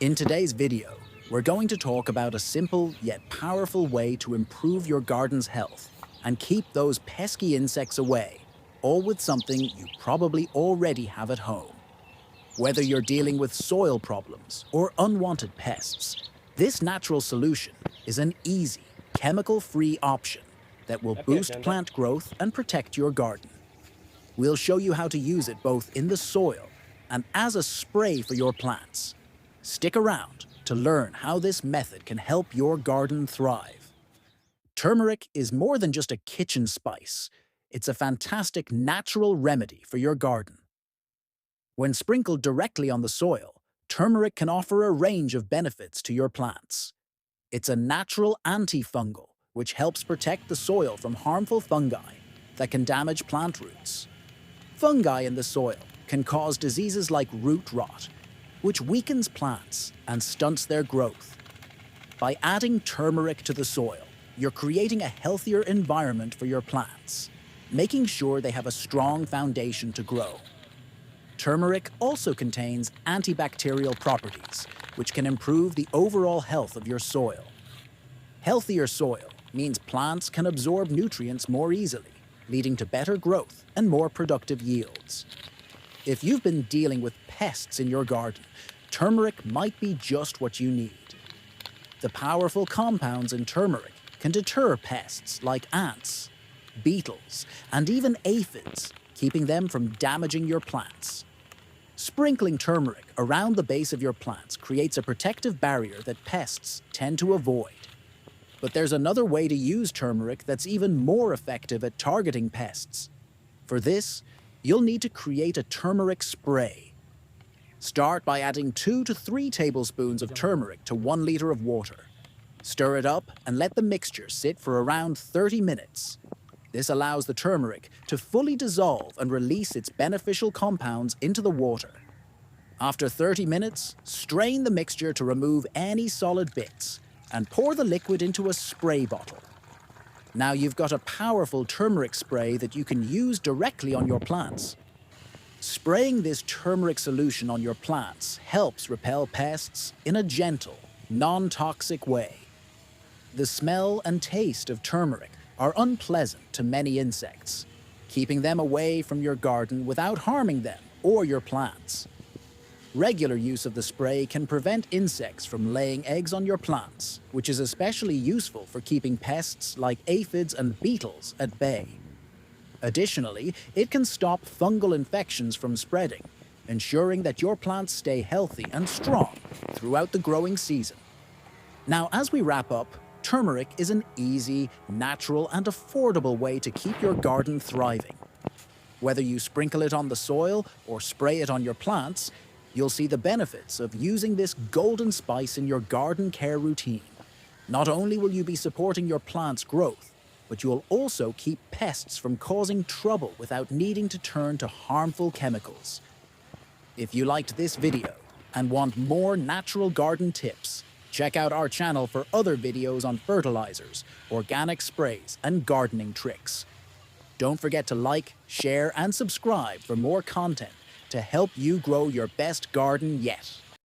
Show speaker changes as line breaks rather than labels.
In today's video, we're going to talk about a simple yet powerful way to improve your garden's health and keep those pesky insects away, all with something you probably already have at home. Whether you're dealing with soil problems or unwanted pests, this natural solution is an easy, chemical-free option that will boost plant growth and protect your garden. We'll show you how to use it both in the soil and as a spray for your plants. Stick around to learn how this method can help your garden thrive. Turmeric is more than just a kitchen spice. It's a fantastic natural remedy for your garden. When sprinkled directly on the soil, turmeric can offer a range of benefits to your plants. It's a natural antifungal, which helps protect the soil from harmful fungi that can damage plant roots. Fungi in the soil can cause diseases like root rot, which weakens plants and stunts their growth. By adding turmeric to the soil, you're creating a healthier environment for your plants, making sure they have a strong foundation to grow. Turmeric also contains antibacterial properties, which can improve the overall health of your soil. Healthier soil means plants can absorb nutrients more easily, leading to better growth and more productive yields. If you've been dealing with pests in your garden, turmeric might be just what you need. The powerful compounds in turmeric can deter pests like ants, beetles, and even aphids, keeping them from damaging your plants. Sprinkling turmeric around the base of your plants creates a protective barrier that pests tend to avoid. But there's another way to use turmeric that's even more effective at targeting pests. For this, you'll need to create a turmeric spray. Start by adding 2 to 3 tablespoons of turmeric to 1 liter of water. Stir it up and let the mixture sit for around 30 minutes. This allows the turmeric to fully dissolve and release its beneficial compounds into the water. After 30 minutes, strain the mixture to remove any solid bits and pour the liquid into a spray bottle. Now you've got a powerful turmeric spray that you can use directly on your plants. Spraying this turmeric solution on your plants helps repel pests in a gentle, non-toxic way. The smell and taste of turmeric are unpleasant to many insects, keeping them away from your garden without harming them or your plants. Regular use of the spray can prevent insects from laying eggs on your plants, which is especially useful for keeping pests like aphids and beetles at bay. Additionally, it can stop fungal infections from spreading, ensuring that your plants stay healthy and strong throughout the growing season. Now, as we wrap up, turmeric is an easy, natural, and affordable way to keep your garden thriving. Whether you sprinkle it on the soil or spray it on your plants, you'll see the benefits of using this golden spice in your garden care routine. Not only will you be supporting your plants' growth, but you'll also keep pests from causing trouble without needing to turn to harmful chemicals. If you liked this video and want more natural garden tips, check out our channel for other videos on fertilizers, organic sprays, and gardening tricks. Don't forget to like, share, and subscribe for more content to help you grow your best garden yet.